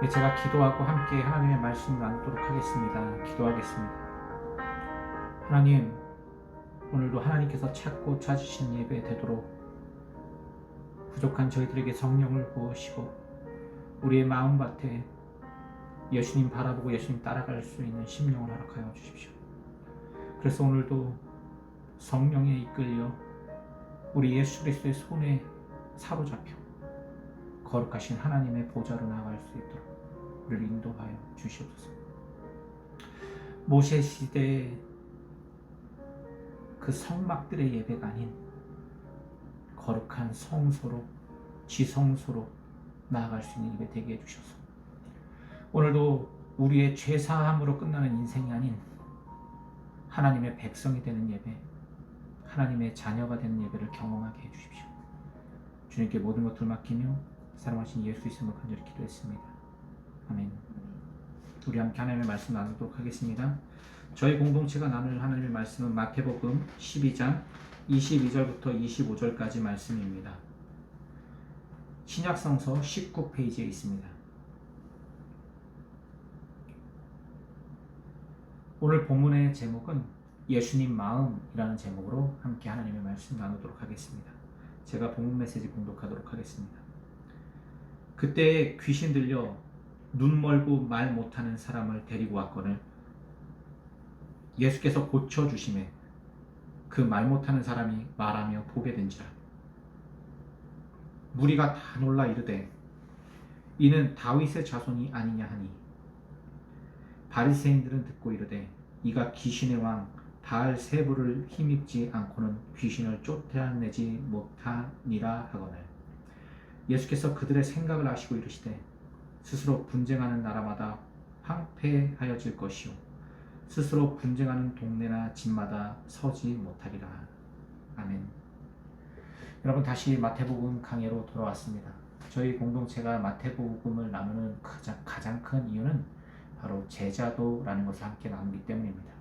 제가 기도하고 함께 하나님의 말씀을 나누도록 하겠습니다. 기도하겠습니다. 하나님, 오늘도 하나님께서 찾고 찾으신 예배 되도록 부족한 저희들에게 성령을 부으시고 우리의 마음밭에 예수님 바라보고 예수님 따라갈 수 있는 심령을 허락하여 주십시오. 그래서 오늘도 성령에 이끌려 우리 예수 그리스도의 손에 사로잡혀 거룩하신 하나님의 보좌로 나아갈 수 있도록 우리를 인도하여 주시옵소서. 모세 시대의 그 성막들의 예배가 아닌 거룩한 성소로, 지성소로 나아갈 수 있는 예배 되게 해주셔서 오늘도 우리의 죄사함으로 끝나는 인생이 아닌 하나님의 백성이 되는 예배, 하나님의 자녀가 되는 예배를 경험하게 해주십시오. 주님께 모든 것을 맡기며 사랑하신 예수 이름으로 간절히 기도했습니다. 아멘. 우리 함께 하나님의 말씀 나누도록 하겠습니다. 저희 공동체가 나눌 하나님의 말씀은 마태복음 12장 22절부터 25절까지 말씀입니다. 신약성서 19페이지에 있습니다. 오늘 본문의 제목은 예수님 마음이라는 제목으로 함께 하나님의 말씀 나누도록 하겠습니다. 제가 본문 메시지 공독하도록 하겠습니다. 그때 귀신 들려 눈 멀고 말 못하는 사람을 데리고 왔거늘 예수께서 고쳐주심에 그 말 못하는 사람이 말하며 보게 된지라. 무리가 다 놀라 이르되 이는 다윗의 자손이 아니냐 하니 바리새인들은 듣고 이르되 이가 귀신의 왕 바알세불을 힘입지 않고는 귀신을 쫓아내지 못하니라 하거늘 예수께서 그들의 생각을 아시고 이르시되 스스로 분쟁하는 나라마다 황폐하여질 것이요 스스로 분쟁하는 동네나 집마다 서지 못하리라. 아멘. 여러분, 다시 마태복음 강해로 돌아왔습니다. 저희 공동체가 마태복음을 나누는 가장 큰 이유는 바로 제자도라는 것을 함께 나누기 때문입니다.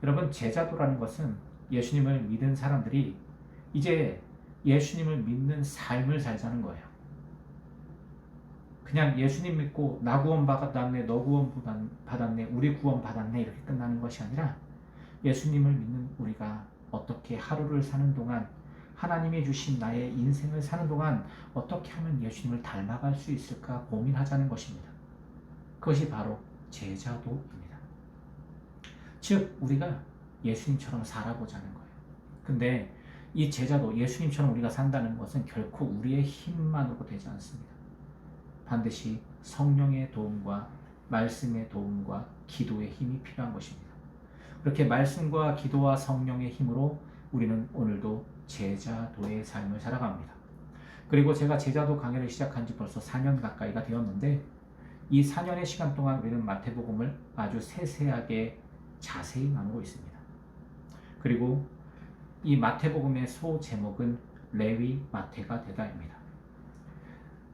여러분, 제자도라는 것은 예수님을 믿은 사람들이 이제 예수님을 믿는 삶을 살자는 거예요. 그냥 예수님 믿고 나 구원 받았네, 너 구원 받았네, 우리 구원 받았네 이렇게 끝나는 것이 아니라 예수님을 믿는 우리가 어떻게 하루를 사는 동안 하나님이 주신 나의 인생을 사는 동안 어떻게 하면 예수님을 닮아갈 수 있을까 고민하자는 것입니다. 그것이 바로 제자도입니다. 즉 우리가 예수님처럼 살아보자는 거예요. 근데 이 제자도 예수님처럼 우리가 산다는 것은 결코 우리의 힘만으로 되지 않습니다. 반드시 성령의 도움과 말씀의 도움과 기도의 힘이 필요한 것입니다. 그렇게 말씀과 기도와 성령의 힘으로 우리는 오늘도 제자도의 삶을 살아갑니다. 그리고 제가 제자도 강의를 시작한 지 벌써 4년 가까이가 되었는데 이 4년의 시간 동안 우리는 마태복음을 아주 세세하게 자세히 나누고 있습니다. 그리고 이 마태복음의 소제목은 레위 마태가 되다입니다.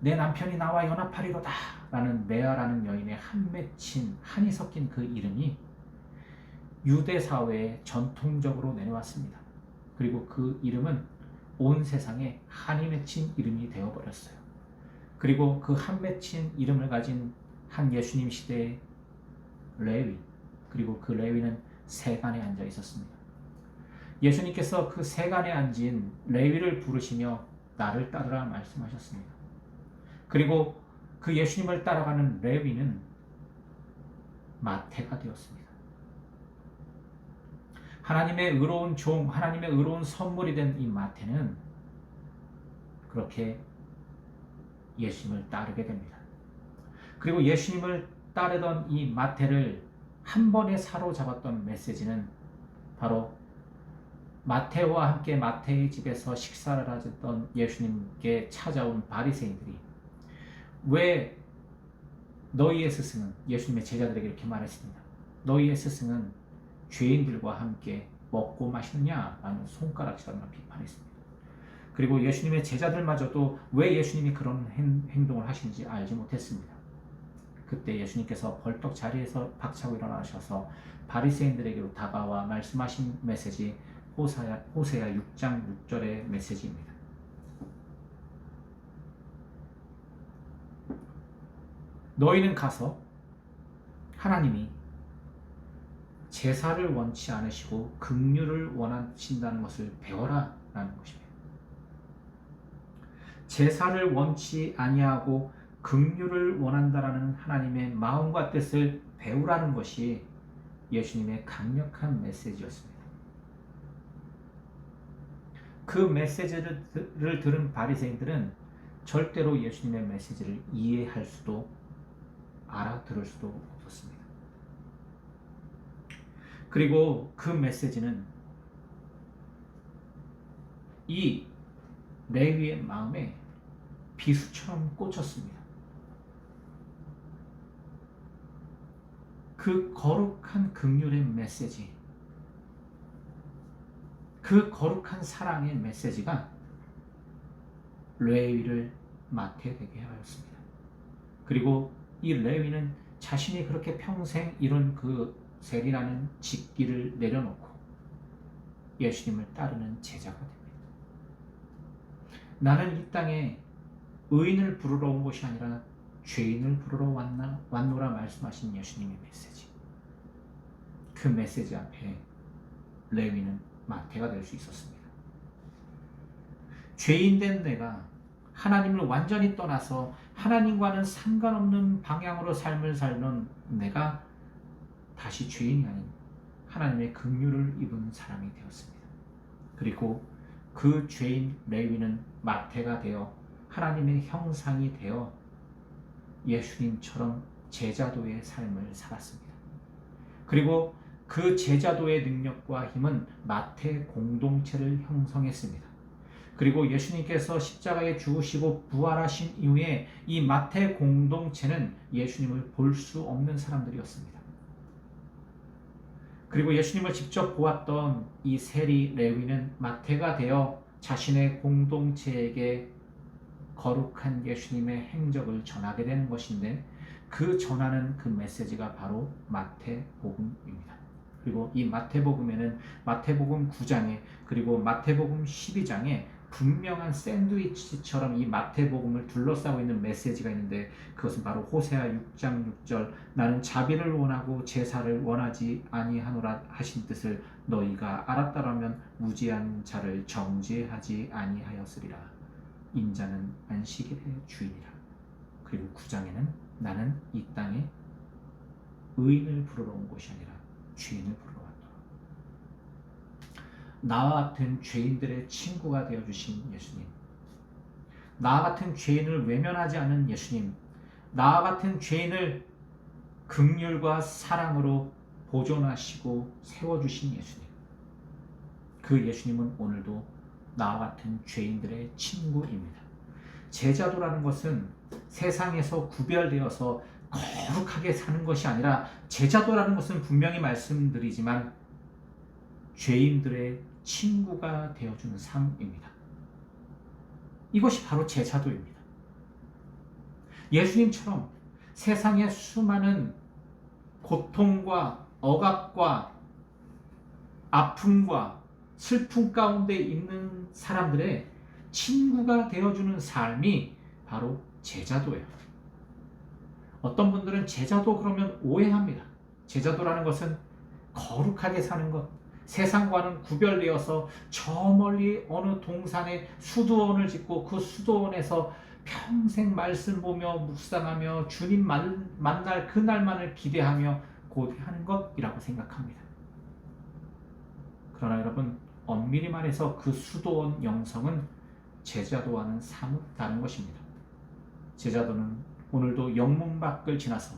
내 남편이 나와 연합하리로다 라는 레아라는 여인의 한이 섞인 그 이름이 유대 사회에 전통적으로 내려왔습니다. 그리고 그 이름은 온 세상에 한이 맺힌 이름이 되어버렸어요. 그리고 그 한 맺힌 이름을 가진 한 예수님 시대의 레위, 그리고 그 레위는 세간에 앉아 있었습니다. 예수님께서 그 세간에 앉은 레위를 부르시며 나를 따르라 말씀하셨습니다. 그리고 그 예수님을 따라가는 레위는 마태가 되었습니다. 하나님의 의로운 종, 하나님의 의로운 선물이 된 이 마태는 그렇게 예수님을 따르게 됩니다. 그리고 예수님을 따르던 이 마태를 한 번에 사로잡았던 메시지는 바로 마태와 함께 마태의 집에서 식사를 하셨던 예수님께 찾아온 바리새인들이 왜 너희의 스승은, 예수님의 제자들에게 이렇게 말했습니다. 너희의 스승은 죄인들과 함께 먹고 마시느냐? 라는 손가락질하며 비판했습니다. 그리고 예수님의 제자들마저도 왜 예수님이 그런 행동을 하시는지 알지 못했습니다. 그때 예수님께서 벌떡 자리에서 박차고 일어나셔서 바리새인들에게로 다가와 말씀하신 메시지 호세아 6장 6절의 메시지입니다. 너희는 가서 하나님이 제사를 원치 않으시고 긍휼을 원하신다는 것을 배워라 라는 것입니다. 제사를 원치 아니하고 긍휼을 원한다라는 하나님의 마음과 뜻을 배우라는 것이 예수님의 강력한 메시지였습니다. 그 메시지를 들은 바리새인들은 절대로 예수님의 메시지를 이해할 수도 알아들을 수도 없었습니다. 그리고 그 메시지는 이 레위의 마음에 비수처럼 꽂혔습니다. 그 거룩한 긍휼의 메시지, 그 거룩한 사랑의 메시지가 레위를 마태되게 하였습니다. 그리고 이 레위는 자신이 그렇게 평생 이룬 그 세리라는 직기를 내려놓고 예수님을 따르는 제자가 됩니다. 나는 이 땅에 의인을 부르러 온 것이 아니라 죄인을 부르러 왔노라 말씀하신 예수님의 메시지. 그 메시지 앞에 레위는 마태가 될 수 있었습니다. 죄인된 내가 하나님을 완전히 떠나서 하나님과는 상관없는 방향으로 삶을 살던 내가 다시 죄인이 아닌 하나님의 긍휼을 입은 사람이 되었습니다. 그리고 그 죄인 레위는 마태가 되어 하나님의 형상이 되어 예수님처럼 제자도의 삶을 살았습니다. 그리고 그 제자도의 능력과 힘은 마태 공동체를 형성했습니다. 그리고 예수님께서 십자가에 죽으시고 부활하신 이후에 이 마태 공동체는 예수님을 볼 수 없는 사람들이었습니다. 그리고 예수님을 직접 보았던 이 세리 레위는 마태가 되어 자신의 공동체에게 거룩한 예수님의 행적을 전하게 되는 것인데, 그 전하는 그 메시지가 바로 마태복음입니다. 그리고 이 마태복음에는 마태복음 9장에 그리고 마태복음 12장에 분명한 샌드위치처럼 이 마태복음을 둘러싸고 있는 메시지가 있는데, 그것은 바로 호세아 6장 6절 나는 자비를 원하고 제사를 원하지 아니하노라 하신 뜻을 너희가 알았다라면 무지한 자를 정죄하지 아니하였으리라. 인자는 안식일의 주인이라. 그리고 9장에는 나는 이 땅에 의인을 부르러 온 것이 아니라 죄인을 부르러 왔노라. 나와 같은 죄인들의 친구가 되어주신 예수님, 나와 같은 죄인을 외면하지 않은 예수님, 나와 같은 죄인을 긍휼과 사랑으로 보존하시고 세워주신 예수님, 그 예수님은 오늘도 나와 같은 죄인들의 친구입니다. 제자도라는 것은 세상에서 구별되어서 거룩하게 사는 것이 아니라, 제자도라는 것은 분명히 말씀드리지만 죄인들의 친구가 되어주는 삶입니다. 이것이 바로 제자도입니다. 예수님처럼 세상의 수많은 고통과 억압과 아픔과 슬픔 가운데 있는 사람들의 친구가 되어주는 삶이 바로 제자도예요. 어떤 분들은 제자도 그러면 오해합니다. 제자도라는 것은 거룩하게 사는 것, 세상과는 구별되어서 저 멀리 어느 동산에 수도원을 짓고 그 수도원에서 평생 말씀 보며 묵상하며 주님 만날 그날만을 기대하며 고대하는 것이라고 생각합니다. 그러나 여러분, 엄밀히 말해서 그 수도원 영성은 제자도와는 사뭇 다른 것입니다. 제자도는 오늘도 영문 밖을 지나서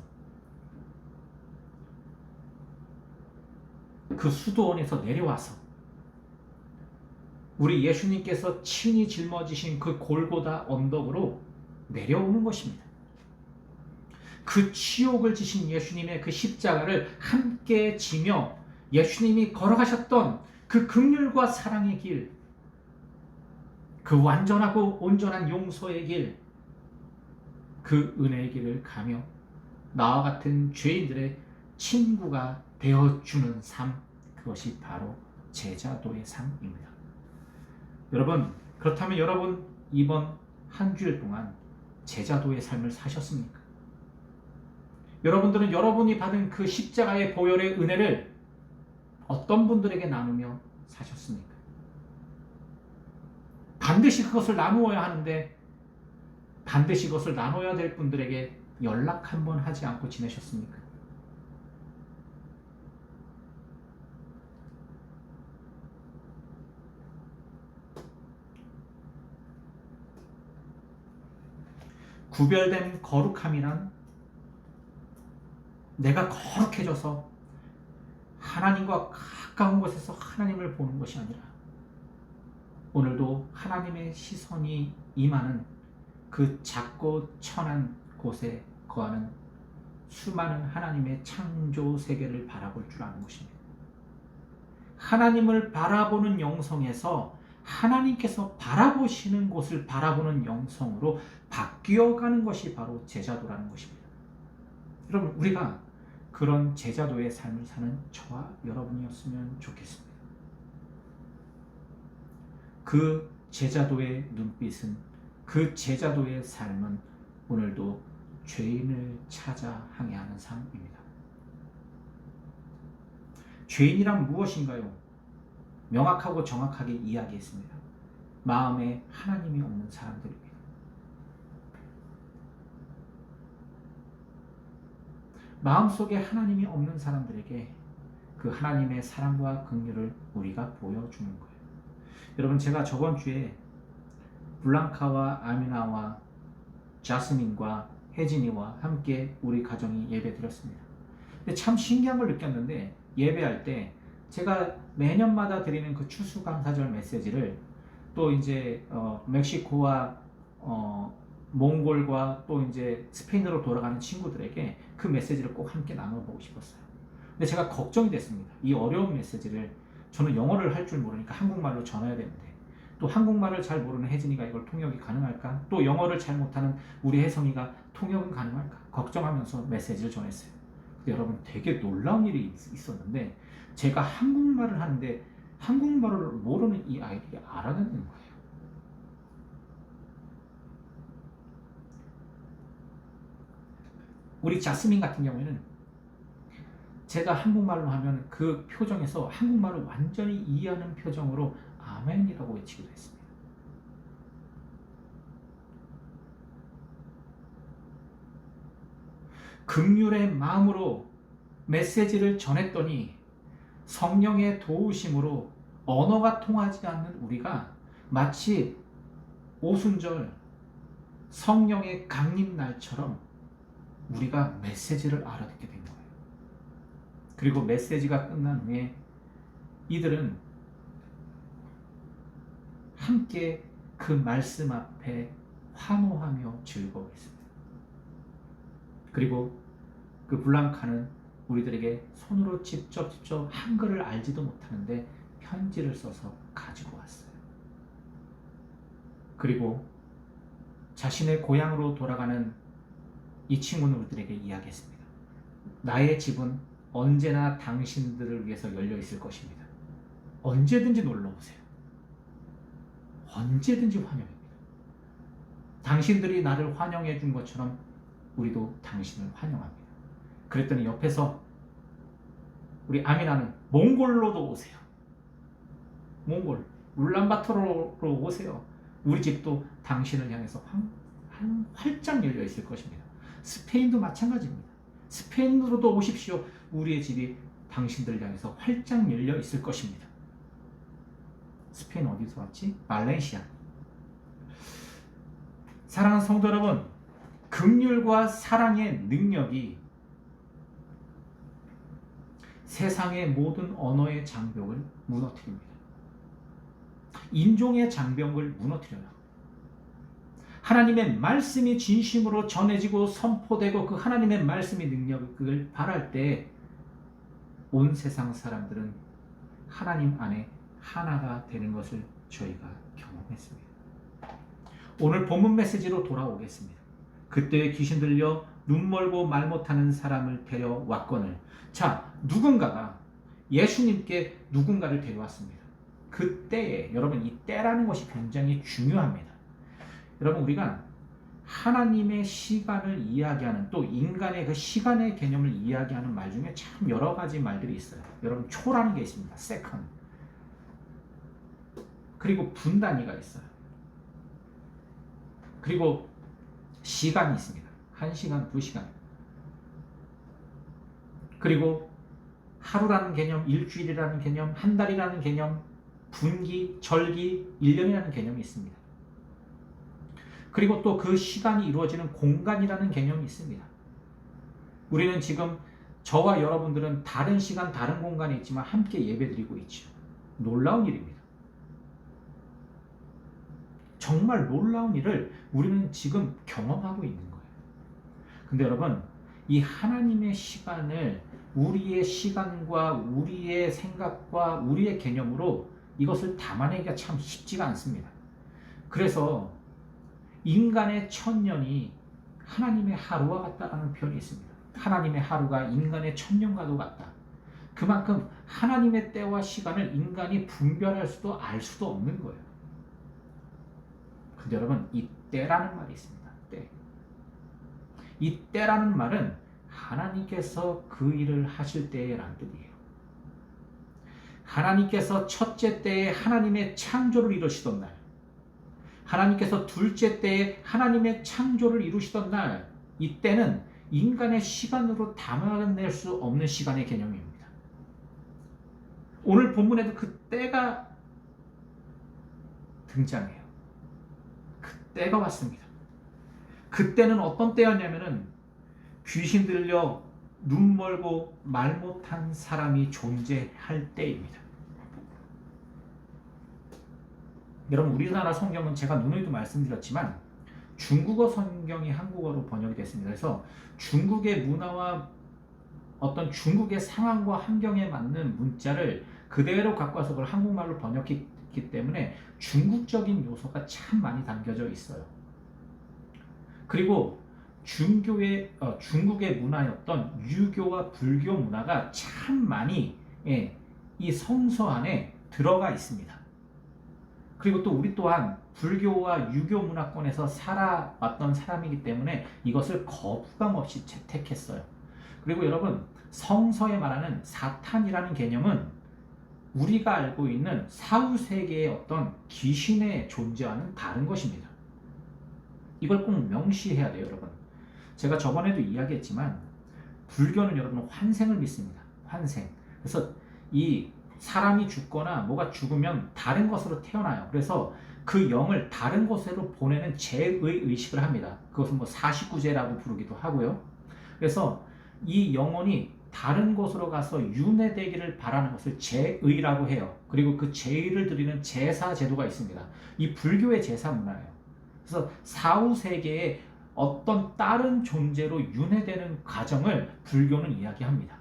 그 수도원에서 내려와서 우리 예수님께서 친히 짊어지신 그 골고다 언덕으로 내려오는 것입니다. 그 치욕을 지신 예수님의 그 십자가를 함께 지며 예수님이 걸어가셨던 그 긍휼과 사랑의 길, 그 완전하고 온전한 용서의 길, 그 은혜의 길을 가며 나와 같은 죄인들의 친구가 되어주는 삶, 그것이 바로 제자도의 삶입니다. 여러분, 그렇다면 여러분 이번 한 주일 동안 제자도의 삶을 사셨습니까? 여러분들은 여러분이 받은 그 십자가의 보혈의 은혜를 어떤 분들에게 나누며 사셨습니까? 반드시 그것을 나누어야 하는데 반드시 그것을 나눠야 될 분들에게 연락 한 번 하지 않고 지내셨습니까? 구별된 거룩함이란 내가 거룩해져서 하나님과 가까운 곳에서 하나님을 보는 것이 아니라 오늘도 하나님의 시선이 임하는 그 작고 천한 곳에 거하는 수많은 하나님의 창조 세계를 바라볼 줄 아는 것입니다. 하나님을 바라보는 영성에서 하나님께서 바라보시는 곳을 바라보는 영성으로 바뀌어가는 것이 바로 제자도라는 것입니다. 여러분, 우리가 그런 제자도의 삶을 사는 저와 여러분이었으면 좋겠습니다. 그 제자도의 눈빛은, 그 제자도의 삶은 오늘도 죄인을 찾아 항해하는 삶입니다. 죄인이란 무엇인가요? 명확하고 정확하게 이야기했습니다. 마음에 하나님이 없는 사람들입니다. 마음속에 하나님이 없는 사람들에게 그 하나님의 사랑과 긍휼을 우리가 보여주는 거예요. 여러분, 제가 저번 주에 블랑카와 아미나와 자스민과 혜진이와 함께 우리 가정이 예배 드렸습니다. 근데 참 신기한 걸 느꼈는데, 예배할 때 제가 매년마다 드리는 그 추수감사절 메시지를 또 이제 멕시코와 몽골과 또 이제 스페인으로 돌아가는 친구들에게 그 메시지를 꼭 함께 나눠보고 싶었어요. 근데 제가 걱정이 됐습니다. 이 어려운 메시지를 저는 영어를 할 줄 모르니까 한국말로 전해야 되는데, 또 한국말을 잘 모르는 혜진이가 이걸 통역이 가능할까? 또 영어를 잘 못하는 우리 혜성이가 통역은 가능할까? 걱정하면서 메시지를 전했어요. 근데 여러분, 되게 놀라운 일이 있었는데, 제가 한국말을 하는데 한국말을 모르는 이 아이들이 알아듣는 거예요. 우리 자스민 같은 경우에는 제가 한국말로 하면 그 표정에서 한국말을 완전히 이해하는 표정으로 아멘이라고 외치기도 했습니다. 긍휼의 마음으로 메시지를 전했더니 성령의 도우심으로 언어가 통하지 않는 우리가 마치 오순절 성령의 강림날처럼 우리가 메시지를 알아듣게 된 거예요. 그리고 메시지가 끝난 후에 이들은 함께 그 말씀 앞에 환호하며 즐거워했습니다. 그리고 그 블랑카는 우리들에게 손으로 직접 한글을 알지도 못하는데 편지를 써서 가지고 왔어요. 그리고 자신의 고향으로 돌아가는 이 친구는 우리들에게 이야기했습니다. 나의 집은 언제나 당신들을 위해서 열려 있을 것입니다. 언제든지 놀러 오세요. 언제든지 환영입니다. 당신들이 나를 환영해 준 것처럼 우리도 당신을 환영합니다. 그랬더니 옆에서 우리 아미나는 몽골로도 오세요. 몽골, 울란바토르로 오세요. 우리 집도 당신을 향해서 활짝 열려 있을 것입니다. 스페인도 마찬가지입니다. 스페인으로도 오십시오. 우리의 집이 당신들을 향해서 활짝 열려 있을 것입니다. 스페인 어디서 왔지? 말레이시아. 사랑하는 성도 여러분, 긍휼과 사랑의 능력이 세상의 모든 언어의 장벽을 무너뜨립니다. 인종의 장벽을 무너뜨려요. 하나님의 말씀이 진심으로 전해지고 선포되고 그 하나님의 말씀의 능력을 발할 때 온 세상 사람들은 하나님 안에 하나가 되는 것을 저희가 경험했습니다. 오늘 본문 메시지로 돌아오겠습니다. 그때의 귀신 들려 눈 멀고 말 못하는 사람을 데려왔거늘. 자, 누군가가 예수님께 누군가를 데려왔습니다. 그때에, 여러분, 이 때라는 것이 굉장히 중요합니다. 여러분, 우리가 하나님의 시간을 이야기하는, 또 인간의 그 시간의 개념을 이야기하는 말 중에 참 여러 가지 말들이 있어요. 여러분, 초라는 게 있습니다. 세컨드. 그리고 분단위가 있어요. 그리고 시간이 있습니다. 1시간, 2시간. 그리고 하루라는 개념, 일주일이라는 개념, 한 달이라는 개념, 분기, 절기, 1년이라는 개념이 있습니다. 그리고 또 그 시간이 이루어지는 공간이라는 개념이 있습니다. 우리는 지금 저와 여러분들은 다른 시간, 다른 공간에 있지만 함께 예배드리고 있죠. 놀라운 일입니다. 정말 놀라운 일을 우리는 지금 경험하고 있는 거예요. 근데 여러분, 이 하나님의 시간을 우리의 시간과 우리의 생각과 우리의 개념으로 이것을 담아내기가 참 쉽지가 않습니다. 그래서 인간의 1000년이 하나님의 하루와 같다라는 표현이 있습니다. 하나님의 하루가 인간의 1000년과도 같다. 그만큼 하나님의 때와 시간을 인간이 분별할 수도 알 수도 없는 거예요. 근데 여러분, 이 때라는 말이 있습니다. 때. 이 때라는 말은 하나님께서 그 일을 하실 때라는 뜻이에요. 하나님께서 첫째 때에 하나님의 창조를 이루시던 날, 하나님께서 둘째 때에 하나님의 창조를 이루시던 날, 이 때는 인간의 시간으로 담아낼 수 없는 시간의 개념입니다. 오늘 본문에도 그 때가 등장해요. 그 때가 왔습니다. 그때는 어떤 때였냐면은 귀신 들려 눈 멀고 말 못한 사람이 존재할 때입니다. 여러분, 우리나라 성경은 제가 누누이도 말씀드렸지만 중국어 성경이 한국어로 번역이 됐습니다. 그래서 중국의 문화와 어떤 중국의 상황과 환경에 맞는 문자를 그대로 갖고 와서 그걸 한국말로 번역했기 때문에 중국적인 요소가 참 많이 담겨져 있어요. 그리고 중국의 문화였던 유교와 불교 문화가 참 많이 이 성서 안에 들어가 있습니다. 그리고 또 우리 또한 불교와 유교 문화권에서 살아왔던 사람이기 때문에 이것을 거부감 없이 채택했어요. 그리고 여러분, 성서에 말하는 사탄이라는 개념은 우리가 알고 있는 사후세계의 어떤 귀신의 존재와는 다른 것입니다. 이걸 꼭 명시해야 돼요, 여러분. 제가 저번에도 이야기했지만 불교는 여러분 환생을 믿습니다. 환생. 그래서 이 사람이 죽거나 뭐가 죽으면 다른 것으로 태어나요. 그래서 그 영을 다른 곳으로 보내는 재의 의식을 합니다. 그것은 뭐 49제라고 부르기도 하고요. 그래서 이 영혼이 다른 곳으로 가서 윤회되기를 바라는 것을 재의라고 해요. 그리고 그 재의를 드리는 제사 제도가 있습니다. 이 불교의 제사 문화예요. 그래서 사후세계에 어떤 다른 존재로 윤회되는 과정을 불교는 이야기합니다.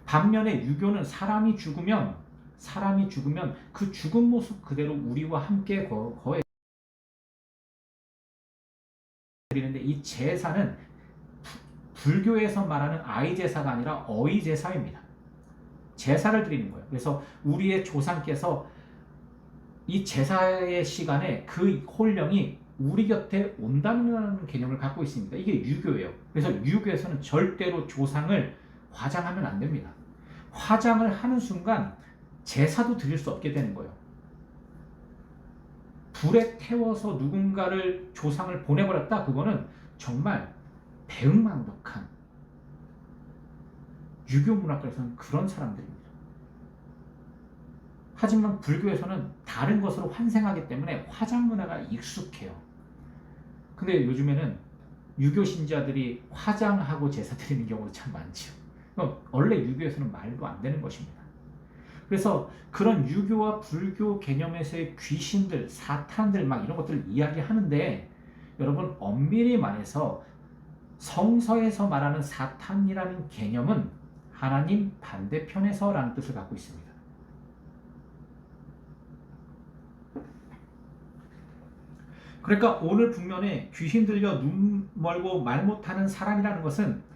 반면에 유교는 사람이 죽으면 그 죽은 모습 그대로 우리와 함께 거해 드리는데, 이 제사는 불교에서 말하는 아이 제사가 아니라 어이 제사입니다. 제사를 드리는 거예요. 그래서 우리의 조상께서 이 제사의 시간에 그 홀령이 우리 곁에 온다는 개념을 갖고 있습니다. 이게 유교예요. 그래서 유교에서는 절대로 조상을 화장하면 안 됩니다. 화장을 하는 순간 제사도 드릴 수 없게 되는 거예요. 불에 태워서 누군가를 조상을 보내버렸다? 그거는 정말 배은망덕한, 유교 문화권에서는 그런 사람들입니다. 하지만 불교에서는 다른 것으로 환생하기 때문에 화장 문화가 익숙해요. 근데 요즘에는 유교 신자들이 화장하고 제사 드리는 경우도 참 많죠. 원래 유교에서는 말도 안 되는 것입니다. 그래서 그런 유교와 불교 개념에서의 귀신들, 사탄들 막 이런 것들을 이야기하는데, 여러분, 엄밀히 말해서 성서에서 말하는 사탄이라는 개념은 하나님 반대편에서라는 뜻을 갖고 있습니다. 그러니까 오늘 북면에 귀신 들려 눈 멀고 말 못하는 사람이라는 것은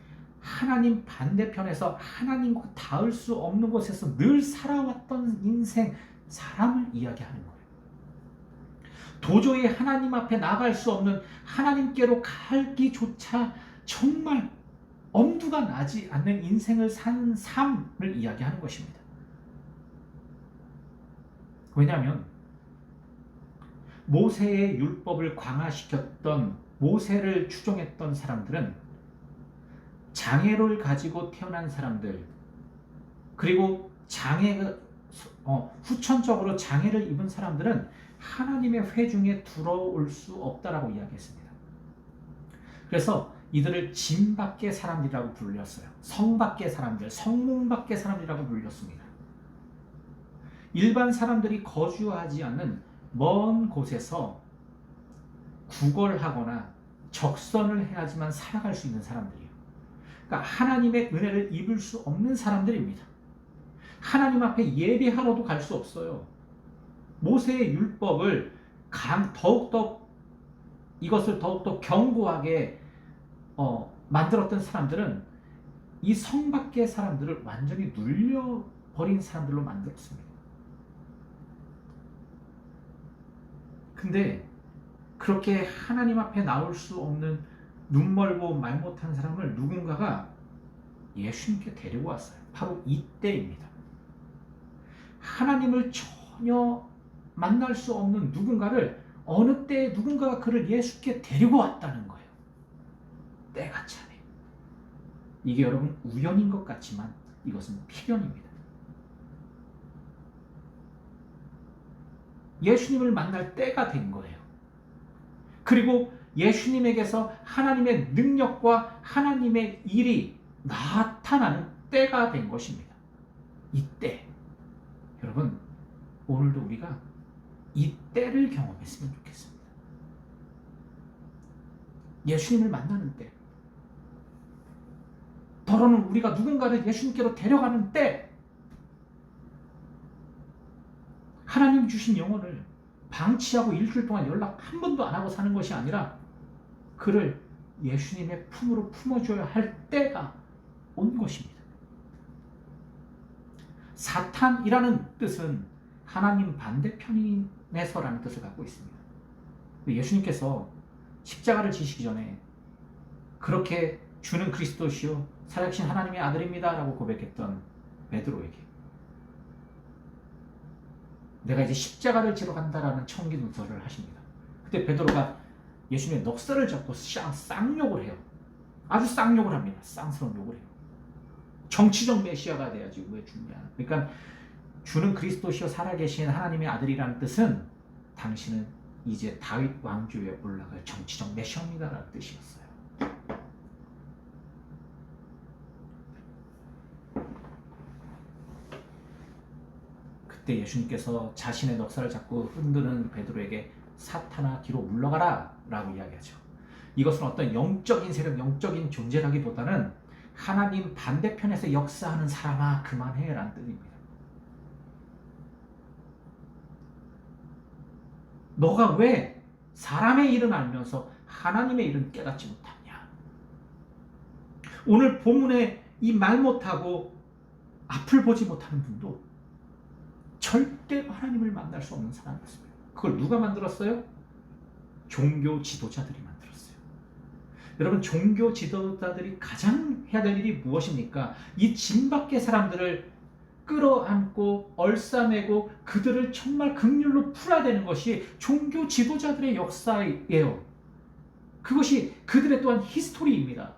하나님 반대편에서 하나님과 닿을 수 없는 곳에서 늘 살아왔던 인생, 사람을 이야기하는 거예요. 도저히 하나님 앞에 나갈 수 없는 하나님께로 가기조차 정말 엄두가 나지 않는 인생을 사는 삶을 이야기하는 것입니다. 왜냐하면 모세의 율법을 강화시켰던 모세를 추종했던 사람들은 장애를 가지고 태어난 사람들, 그리고 후천적으로 장애를 입은 사람들은 하나님의 회중에 들어올 수 없다라고 이야기했습니다. 그래서 이들을 진 밖의 사람들이라고 불렸어요. 성 밖의 사람들, 성문 밖의 사람들이라고 불렸습니다. 일반 사람들이 거주하지 않는 먼 곳에서 구걸하거나 적선을 해야지만 살아갈 수 있는 사람들이에요. 그러니까 하나님의 은혜를 입을 수 없는 사람들입니다. 하나님 앞에 예배하러도 갈 수 없어요. 모세의 율법을 이것을 더욱더 견고하게 만들었던 사람들은 이 성 밖의 사람들을 완전히 눌려버린 사람들로 만들었습니다. 근데 그렇게 하나님 앞에 나올 수 없는 눈 멀고 말 못하는 사람을 누군가가 예수님께 데리고 왔어요. 바로 이때입니다. 하나님을 전혀 만날 수 없는 누군가를 어느 때에 누군가가 그를 예수께 데리고 왔다는 거예요. 때가 차네. 이게 여러분 우연인 것 같지만 이것은 필연입니다. 예수님을 만날 때가 된 거예요. 그리고 예수님에게서 하나님의 능력과 하나님의 일이 나타나는 때가 된 것입니다. 이때 여러분 오늘도 우리가 이 때를 경험했으면 좋겠습니다. 예수님을 만나는 때, 더러는 우리가 누군가를 예수님께로 데려가는 때, 하나님 주신 영혼을 방치하고 일주일 동안 연락 한 번도 안 하고 사는 것이 아니라 그를 예수님의 품으로 품어줘야 할 때가 온 것입니다. 사탄이라는 뜻은 하나님 반대편에서라는 뜻을 갖고 있습니다. 예수님께서 십자가를 지시기 전에 그렇게 주는 그리스도시요 살아계신 하나님의 아들입니다 라고 고백했던 베드로에게 내가 이제 십자가를 지러 간다라는 청기도서를 하십니다. 그때 베드로가 예수님의 넉살을 잡고 쌍욕을 해요. 아주 쌍욕을 합니다. 쌍스러운 욕을 해요. 정치적 메시아가 돼야지 왜 죽냐. 그러니까 주는 그리스도시요 살아계신 하나님의 아들이라는 뜻은 당신은 이제 다윗 왕조에 올라갈 정치적 메시아입니다라는 뜻이었어요. 그때 예수님께서 자신의 넉살을 잡고 흔드는 베드로에게 사탄아 뒤로 물러가라 라고 이야기하죠. 이것은 어떤 영적인 세력, 영적인 존재라기보다는 하나님 반대편에서 역사하는 사람아 그만해 라는 뜻입니다. 너가 왜 사람의 일은 알면서 하나님의 일은 깨닫지 못하냐. 오늘 본문에 이 말 못하고 앞을 보지 못하는 분도 절대로 하나님을 만날 수 없는 사람이었습니다. 그걸 누가 만들었어요? 종교 지도자들이 만들었어요. 여러분 종교 지도자들이 가장 해야 될 일이 무엇입니까? 이 진 밖의 사람들을 끌어안고 얼싸매고 그들을 정말 긍휼로 풀어야 되는 것이 종교 지도자들의 역사예요. 그것이 그들의 또한 히스토리입니다.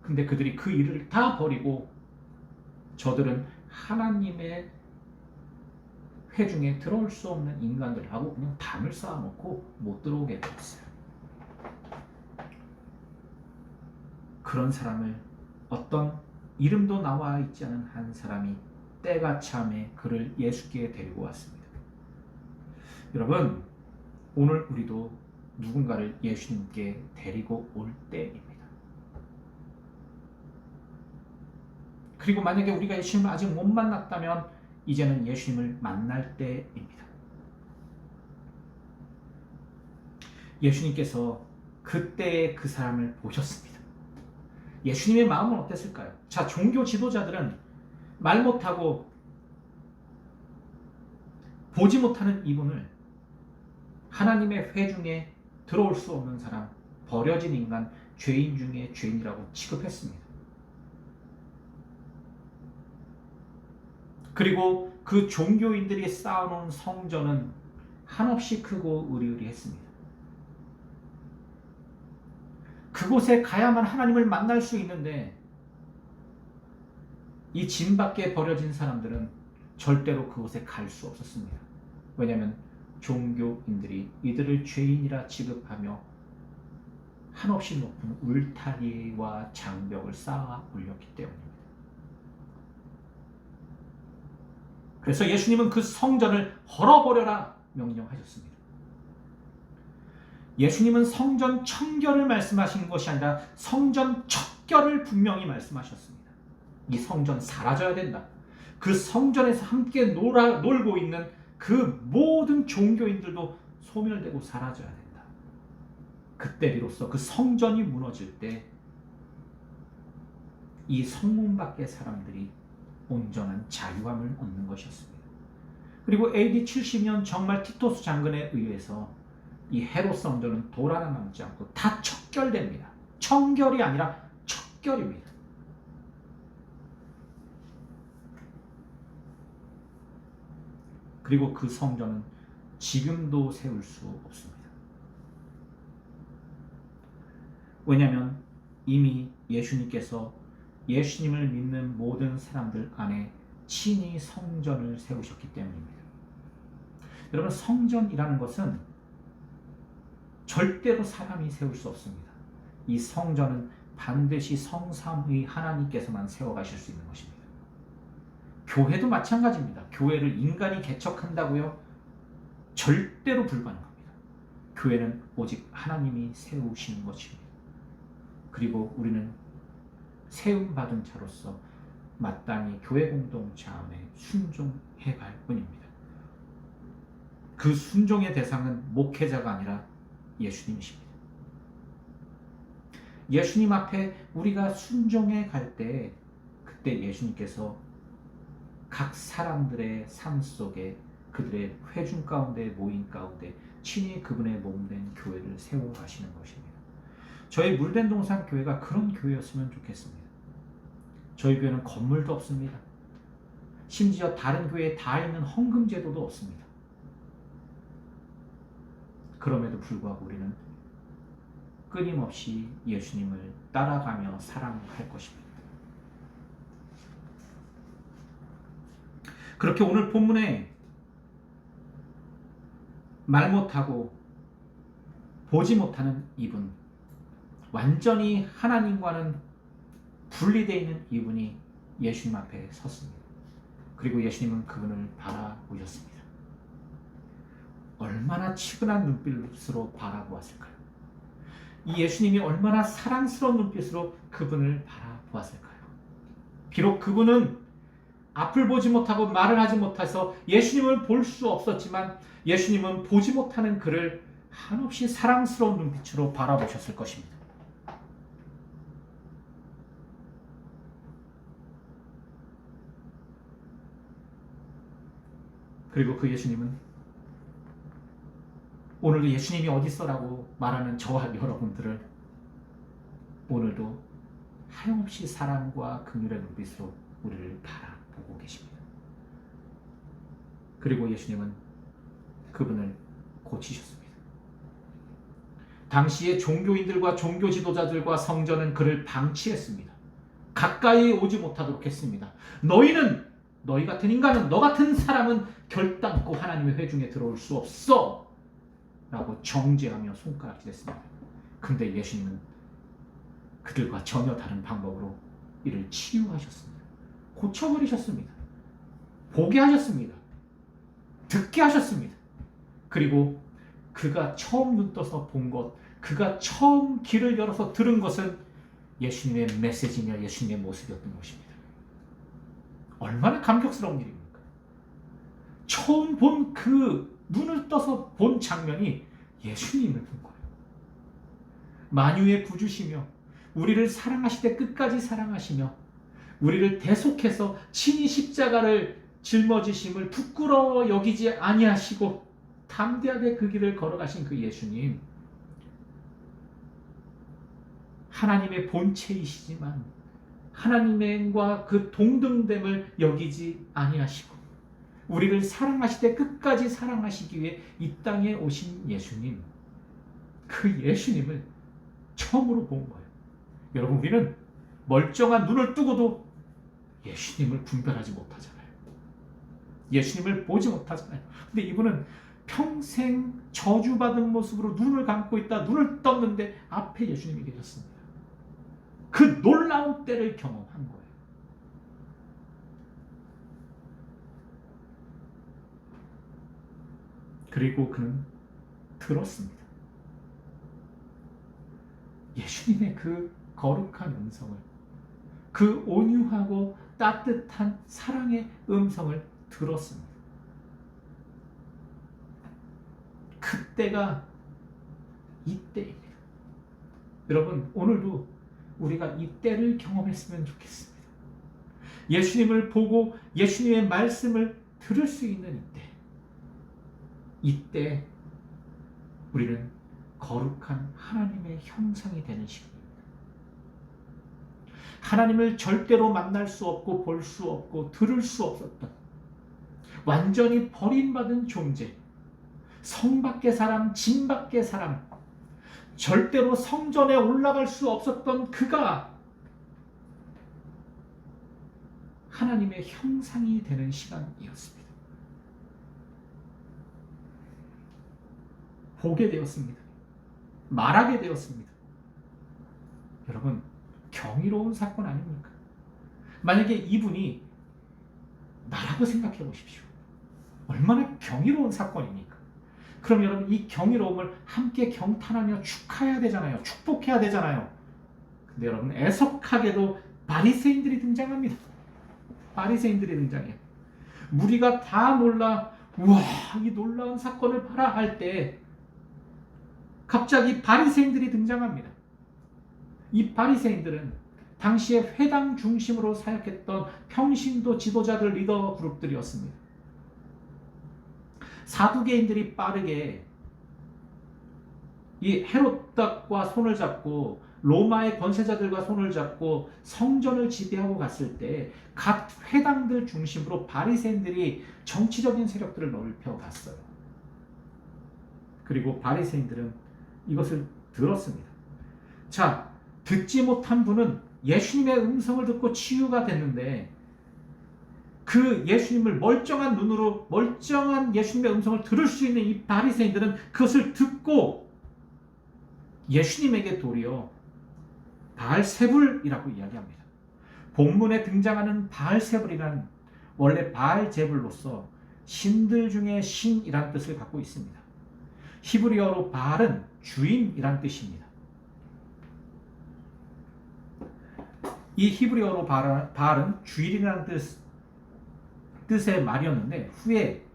근데 그들이 그 일을 다 버리고 저들은 하나님의 회중에 들어올 수 없는 인간들하고 그냥 담을 쌓아놓고 못 들어오게 되었어요. 그런 사람을 어떤 이름도 나와 있지 않은 한 사람이 때가 참에 그를 예수께 데리고 왔습니다. 여러분, 오늘 우리도 누군가를 예수님께 데리고 올 때입니다. 그리고 만약에 우리가 예수님을 아직 못 만났다면 이제는 예수님을 만날 때입니다. 예수님께서 그때의 그 사람을 보셨습니다. 예수님의 마음은 어땠을까요? 자, 종교 지도자들은 말 못하고 보지 못하는 이분을 하나님의 회중에 들어올 수 없는 사람, 버려진 인간, 죄인 중에 죄인이라고 취급했습니다. 그리고 그 종교인들이 쌓아놓은 성전은 한없이 크고 으리으리했습니다. 그곳에 가야만 하나님을 만날 수 있는데 이 진 밖에 버려진 사람들은 절대로 그곳에 갈 수 없었습니다. 왜냐하면 종교인들이 이들을 죄인이라 취급하며 한없이 높은 울타리와 장벽을 쌓아 올렸기 때문입니다. 그래서 예수님은 그 성전을 헐어버려라 명령하셨습니다. 예수님은 성전 청결을 말씀하신 것이 아니라 성전 척결을 분명히 말씀하셨습니다. 이 성전 사라져야 된다. 그 성전에서 함께 놀고 있는 그 모든 종교인들도 소멸되고 사라져야 된다. 그때 비로소 그 성전이 무너질 때 이 성문 밖의 사람들이 온전한 자유함을 얻는 것이었습니다. 그리고 AD 70년 정말 티토스 장군에 의해서 이 헤롯 성전은 돌 하나 남지 않고 다 척결됩니다. 청결이 아니라 척결입니다. 그리고 그 성전은 지금도 세울 수 없습니다. 왜냐하면 이미 예수님께서 예수님을 믿는 모든 사람들 안에 친히 성전을 세우셨기 때문입니다. 여러분, 성전이라는 것은 절대로 사람이 세울 수 없습니다. 이 성전은 반드시 성삼위 하나님께서만 세워가실 수 있는 것입니다. 교회도 마찬가지입니다. 교회를 인간이 개척한다고요? 절대로 불가능합니다. 교회는 오직 하나님이 세우시는 것입니다. 그리고 우리는 세움받은 자로서 마땅히 교회 공동체 안에 순종해 갈 뿐입니다. 그 순종의 대상은 목회자가 아니라 예수님이십니다. 예수님 앞에 우리가 순종해 갈 때 그때 예수님께서 각 사람들의 삶 속에 그들의 회중 가운데 모임 가운데 친히 그분의 몸된 교회를 세워 가시는 것입니다. 저희 물된 동산 교회가 그런 교회였으면 좋겠습니다. 저희 교회는 건물도 없습니다. 심지어 다른 교회에 다 있는 헌금 제도도 없습니다. 그럼에도 불구하고 우리는 끊임없이 예수님을 따라가며 사랑할 것입니다. 그렇게 오늘 본문에 말 못하고 보지 못하는 이분, 완전히 하나님과는 분리되어 있는 이분이 예수님 앞에 섰습니다. 그리고 예수님은 그분을 바라보셨습니다. 얼마나 치근한 눈빛으로 바라보았을까요? 이 예수님이 얼마나 사랑스러운 눈빛으로 그분을 바라보았을까요? 비록 그분은 앞을 보지 못하고 말을 하지 못해서 예수님을 볼 수 없었지만 예수님은 보지 못하는 그를 한없이 사랑스러운 눈빛으로 바라보셨을 것입니다. 그리고 그 예수님은 오늘도 예수님이 어디 있어라고 말하는 저와 여러분들을 오늘도 하염없이 사랑과 긍휼의 눈빛으로 우리를 바라보고 계십니다. 그리고 예수님은 그분을 고치셨습니다. 당시의 종교인들과 종교 지도자들과 성전은 그를 방치했습니다. 가까이 오지 못하도록 했습니다. 너희 같은 인간은, 너 같은 사람은 결단코 하나님의 회중에 들어올 수 없어 라고 정죄하며 손가락질했습니다. 근데 예수님은 그들과 전혀 다른 방법으로 이를 치유하셨습니다. 고쳐버리셨습니다. 보게 하셨습니다. 듣게 하셨습니다. 그리고 그가 처음 눈 떠서 본 것, 그가 처음 귀를 열어서 들은 것은 예수님의 메시지며 예수님의 모습이었던 것입니다. 얼마나 감격스러운 일입니까? 처음 본 그 눈을 떠서 본 장면이 예수님을 본 거예요. 만유의 구주시며 우리를 사랑하시되 끝까지 사랑하시며 우리를 대속해서 친히 십자가를 짊어지심을 부끄러워 여기지 아니하시고 담대하게 그 길을 걸어가신 그 예수님, 하나님의 본체이시지만 하나님과 그 동등됨을 여기지 아니하시고 우리를 사랑하시되 끝까지 사랑하시기 위해 이 땅에 오신 예수님, 그 예수님을 처음으로 본 거예요. 여러분, 우리는 멀쩡한 눈을 뜨고도 예수님을 분별하지 못하잖아요. 예수님을 보지 못하잖아요. 근데 이분은 평생 저주받은 모습으로 눈을 감고 있다 눈을 떴는데 앞에 예수님이 계셨습니다. 그 놀라운 때를 경험한 거예요. 그리고 그는 들었습니다. 예수님의 그 거룩한 음성을, 그 온유하고 따뜻한 사랑의 음성을 들었습니다. 그때가 이때입니다. 여러분, 오늘도 우리가 이때를 경험했으면 좋겠습니다. 예수님을 보고 예수님의 말씀을 들을 수 있는 이때 우리는 거룩한 하나님의 형상이 되는 시간입니다. 하나님을 절대로 만날 수 없고 볼 수 없고 들을 수 없었던 완전히 버림받은 존재, 성 밖의 사람, 진 밖의 사람, 절대로 성전에 올라갈 수 없었던 그가 하나님의 형상이 되는 시간이었습니다. 보게 되었습니다. 말하게 되었습니다. 여러분, 경이로운 사건 아닙니까? 만약에 이분이 나라고 생각해 보십시오. 얼마나 경이로운 사건입니까? 그럼 여러분, 이 경이로움을 함께 경탄하며 축하해야 되잖아요. 축복해야 되잖아요. 근데 여러분, 애석하게도 바리새인들이 등장합니다. 바리새인들이 등장해요. 무리가 다 놀라, 우와, 이 놀라운 사건을 봐라 할 때 갑자기 바리새인들이 등장합니다. 이 바리새인들은 당시에 회당 중심으로 사역했던 평신도 지도자들, 리더 그룹들이었습니다. 사두개인들이 빠르게 이 헤롯과 손을 잡고 로마의 권세자들과 손을 잡고 성전을 지배하고 갔을 때 각 회당들 중심으로 바리새인들이 정치적인 세력들을 넓혀갔어요. 그리고 바리새인들은 이것을 들었습니다. 자, 듣지 못한 분은 예수님의 음성을 듣고 치유가 됐는데 그 예수님을 멀쩡한 눈으로 멀쩡한 예수님의 음성을 들을 수 있는 이 바리새인들은 그것을 듣고 예수님에게 도리어 바알세불이라고 이야기합니다. 본문에 등장하는 바알세불이란 원래 바알제불로서 신들 중에 신이라는 뜻을 갖고 있습니다. 히브리어로 바알은 주인이란 뜻입니다. 이 히브리어로 바알은 주인이라는 뜻의 말이었는데 후에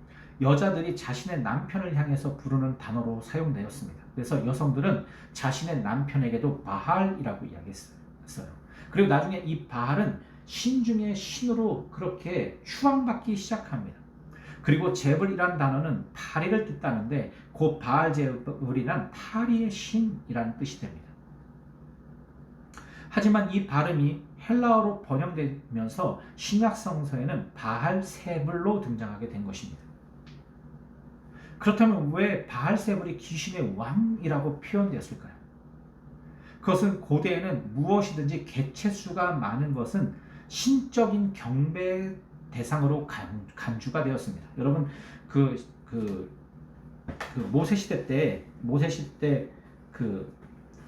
여자들이 자신의 남편을 향해서 부르는 단어로 사용되었습니다. 그래서 여성들은 자신의 남편에게도 바알이라고 이야기했어요. 그리고 나중에 이 바알은 신 중에 신으로 그렇게 추앙받기 시작합니다. 그리고 제불이란 단어는 파리를 뜻하는데 그 바알제불이란 파리의 신이라는 뜻이 됩니다. 하지만 이 발음이 헬라어로 번역되면서 신약 성서에는 바알세불로 등장하게 된 것입니다. 그렇다면 왜 바알세불이 귀신의 왕이라고 표현되었을까요? 그것은 고대에는 무엇이든지 개체수가 많은 것은 신적인 경배 대상으로 간주가 되었습니다. 여러분, 모세 시대 때 그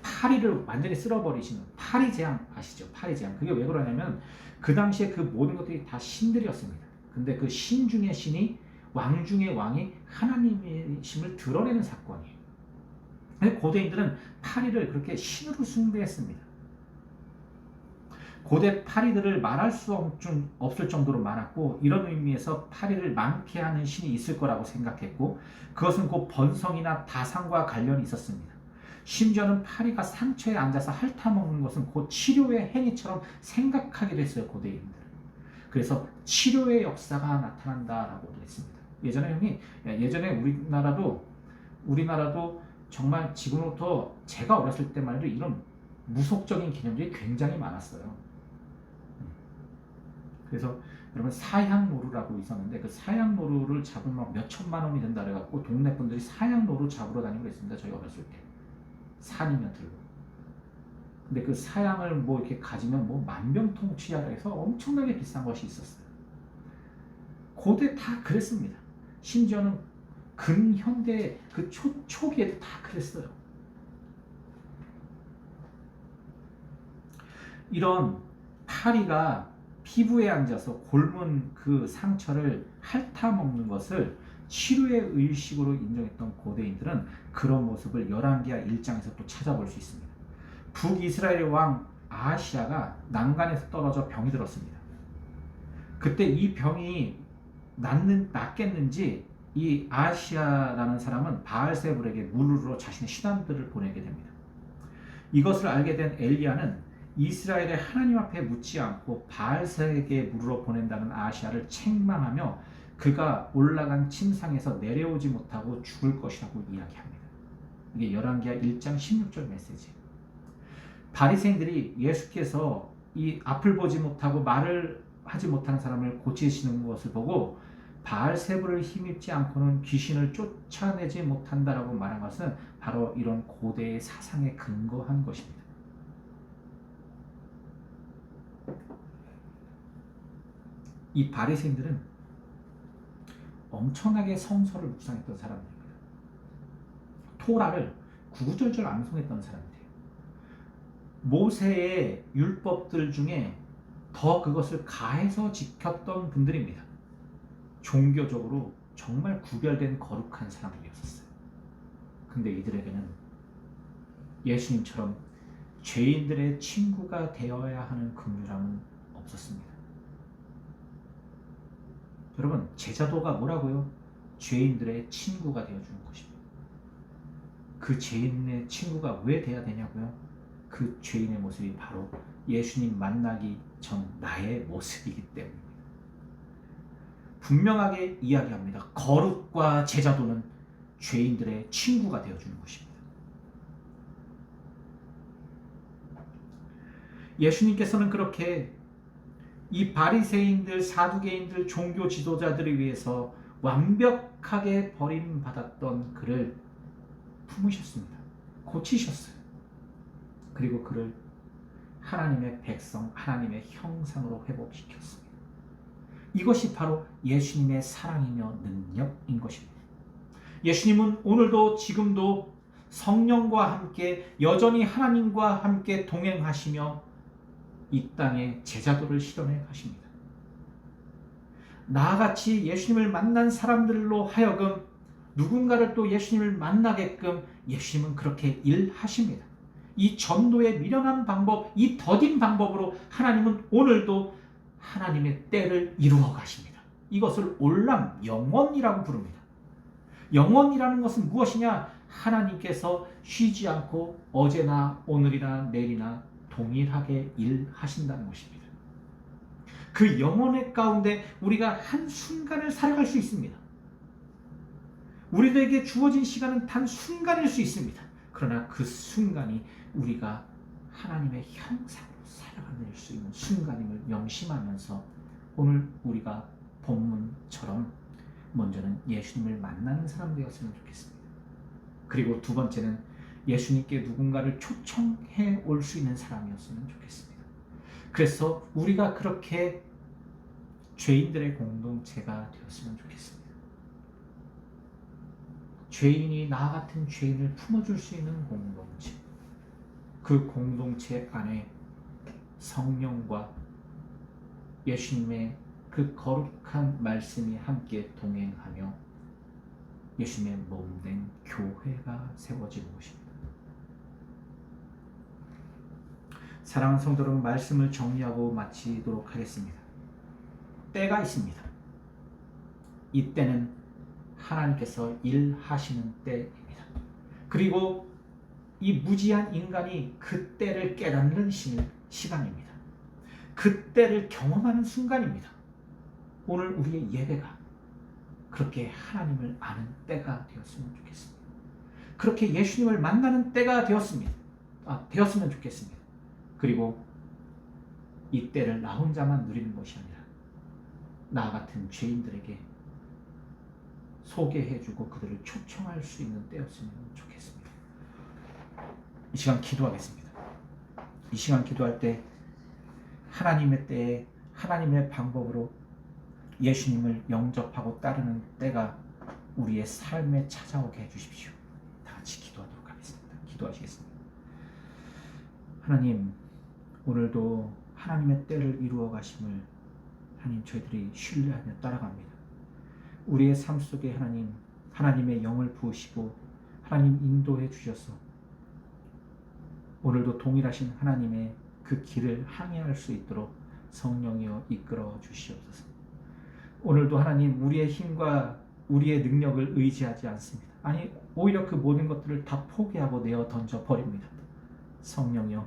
파리를 완전히 쓸어버리시는 파리재앙 아시죠? 파리재앙. 그게 왜 그러냐면 그 당시에 그 모든 것들이 다 신들이었습니다. 근데 그 신 중의 신이 왕 중의 왕이 하나님이심을 드러내는 사건이에요. 고대인들은 파리를 그렇게 신으로 숭배했습니다. 고대 파리들을 말할 수 없을 정도로 많았고 이런 의미에서 파리를 많게 하는 신이 있을 거라고 생각했고 그것은 곧 번성이나 다산과 관련이 있었습니다. 심지어는 파리가 상처에 앉아서 핥아먹는 것은 곧 치료의 행위처럼 생각하기도 했어요. 고대인들은. 그래서 치료의 역사가 나타난다라고도 했습니다. 예전에 우리나라도 정말 지금부터 제가 어렸을 때만 해도 이런 무속적인 개념들이 굉장히 많았어요. 그래서 여러분 사양노루라고 있었는데 그 사양노루를 잡으면 막 몇 천만 원이 된다 그래갖고 동네 분들이 사양노루 잡으러 다니고 그랬습니다. 저희 어렸을 때 산이면 들고. 근데 그 사양을 뭐 이렇게 가지면 뭐 만병통치약을 해서 엄청나게 비싼 것이 있었어요. 고대 다 그랬습니다. 심지어는 근현대 그 초기에도 다 그랬어요. 이런 파리가 피부에 앉아서 곪은 그 상처를 핥아먹는 것을 치료의 의식으로 인정했던 고대인들은 그런 모습을 열왕기하 1장에서 또 찾아볼 수 있습니다. 북이스라엘의 왕 아하시아가 난간에서 떨어져 병이 들었습니다. 그때 이 병이 낫겠는지 이 아하시아라는 사람은 바알세불에게 물으러 자신의 신하들을 보내게 됩니다. 이것을 알게 된 엘리야는 이스라엘의 하나님 앞에 묻지 않고 바알세에게 물으러 보낸다는 아하시아를 책망하며 그가 올라간 침상에서 내려오지 못하고 죽을 것이라고 이야기합니다. 이게 열왕기하 1장 16절 메시지예요. 바리새인들이 예수께서 이 앞을 보지 못하고 말을 하지 못하는 사람을 고치시는 것을 보고 바알세불을 힘입지 않고는 귀신을 쫓아내지 못한다라고 말한 것은 바로 이런 고대의 사상에 근거한 것입니다. 이 바리새인들은 엄청나게 성서를 묵상했던 사람들입니다. 토라를 구구절절 암송했던 사람들이에요. 모세의 율법들 중에 더 그것을 가해서 지켰던 분들입니다. 종교적으로 정말 구별된 거룩한 사람들이었어요. 근데 이들에게는 예수님처럼 죄인들의 친구가 되어야 하는 긍휼함은 없었습니다. 여러분, 제자도가 뭐라고요? 죄인들의 친구가 되어주는 것입니다. 그 죄인의 친구가 왜 돼야 되냐고요? 그 죄인의 모습이 바로 예수님 만나기 전 나의 모습이기 때문입니다. 분명하게 이야기합니다. 거룩과 제자도는 죄인들의 친구가 되어주는 것입니다. 예수님께서는 그렇게 이 바리새인들, 사두개인들, 종교 지도자들을 위해서 완벽하게 버림받았던 그를 품으셨습니다. 고치셨어요. 그리고 그를 하나님의 백성, 하나님의 형상으로 회복시켰습니다. 이것이 바로 예수님의 사랑이며 능력인 것입니다. 예수님은 오늘도 지금도 성령과 함께 여전히 하나님과 함께 동행하시며 이 땅에 제자도를 실현해 가십니다. 나같이 예수님을 만난 사람들로 하여금 누군가를 또 예수님을 만나게끔 예수님은 그렇게 일하십니다. 이 전도의 미련한 방법, 이 더딘 방법으로 하나님은 오늘도 하나님의 때를 이루어 가십니다. 이것을 올람, 영원이라고 부릅니다. 영원이라는 것은 무엇이냐? 하나님께서 쉬지 않고 어제나 오늘이나 내일이나 동일하게 일하신다는 것입니다. 그 영혼의 가운데 우리가 한순간을 살아갈 수 있습니다. 우리들에게 주어진 시간은 단 순간일 수 있습니다. 그러나 그 순간이 우리가 하나님의 형상으로 살아갈 수 있는 순간임을 명심하면서 오늘 우리가 본문처럼 먼저는 예수님을 만나는 사람 되었으면 좋겠습니다. 그리고 두 번째는 예수님께 누군가를 초청해 올 수 있는 사람이었으면 좋겠습니다. 그래서 우리가 그렇게 죄인들의 공동체가 되었으면 좋겠습니다. 죄인이 나 같은 죄인을 품어줄 수 있는 공동체, 그 공동체 안에 성령과 예수님의 그 거룩한 말씀이 함께 동행하며 예수님의 몸된 교회가 세워지는 것입니다. 사랑하는 성도 여러분, 말씀을 정리하고 마치도록 하겠습니다. 때가 있습니다. 이 때는 하나님께서 일하시는 때입니다. 그리고 이 무지한 인간이 그 때를 깨닫는 시간입니다. 그 때를 경험하는 순간입니다. 오늘 우리의 예배가 그렇게 하나님을 아는 때가 되었으면 좋겠습니다. 그렇게 예수님을 만나는 때가 되었으면 좋겠습니다. 그리고 이 때를 나 혼자만 누리는 것이 아니라 나 같은 죄인들에게 소개해주고 그들을 초청할 수 있는 때였으면 좋겠습니다. 이 시간 기도하겠습니다. 이 시간 기도할 때 하나님의 때에 하나님의 방법으로 예수님을 영접하고 따르는 때가 우리의 삶에 찾아오게 해주십시오. 다 같이 기도하도록 하겠습니다. 기도하시겠습니다. 하나님, 오늘도 하나님의 때를 이루어 가심을 하나님 저희들이 신뢰하며 따라갑니다. 우리의 삶 속에 하나님의 영을 부으시고 하나님 인도해 주셔서 오늘도 동일하신 하나님의 그 길을 항해할 수 있도록 성령이여 이끌어 주시옵소서. 오늘도 하나님 우리의 힘과 우리의 능력을 의지하지 않습니다. 아니 오히려 그 모든 것들을 다 포기하고 내어 던져 버립니다. 성령이여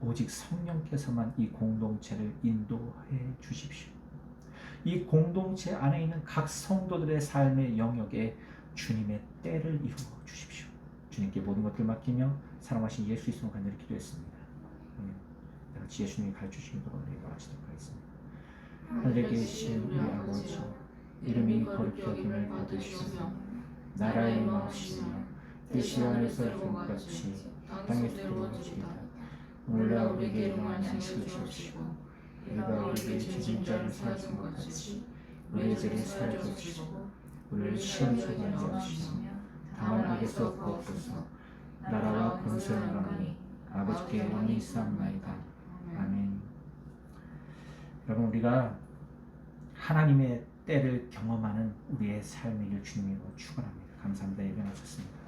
오직 성령께서만 이 공동체를 인도해 주십시오. 이 공동체 안에 있는 각 성도들의 삶의 영역에 주님의 때를 이루어 주십시오. 주님께 모든 것들을 맡기며 사랑하신 예수 이름으로 간절히 기도했습니다. 같이 예수님이 가르쳐주신 대로 기도하시도록 하겠습니다. 하늘에 계신 우리 아버지, 이름이 거룩히 여김을 받으시오며 나라의 마시며 뜻이 하늘에서 이룬 것 같이 땅에서 이루어지이다. 오늘날 우리에게 일용할 양식을 주시고 우리가 우리에게 죄진 자를 사하신 것 같이 우리의 죄를 사하여 주시고 우리를 시험에 들게 하지 마시며 다만 악에서 구하옵소서. 나라와 권세와 영광이 아버지께 영원히 있사옵나이다. 아멘. 여러분, 우리가 하나님의 때를 경험하는 우리의 삶이길 주님으로 축원합니다. 감사합니다. 예배 마쳤습니다.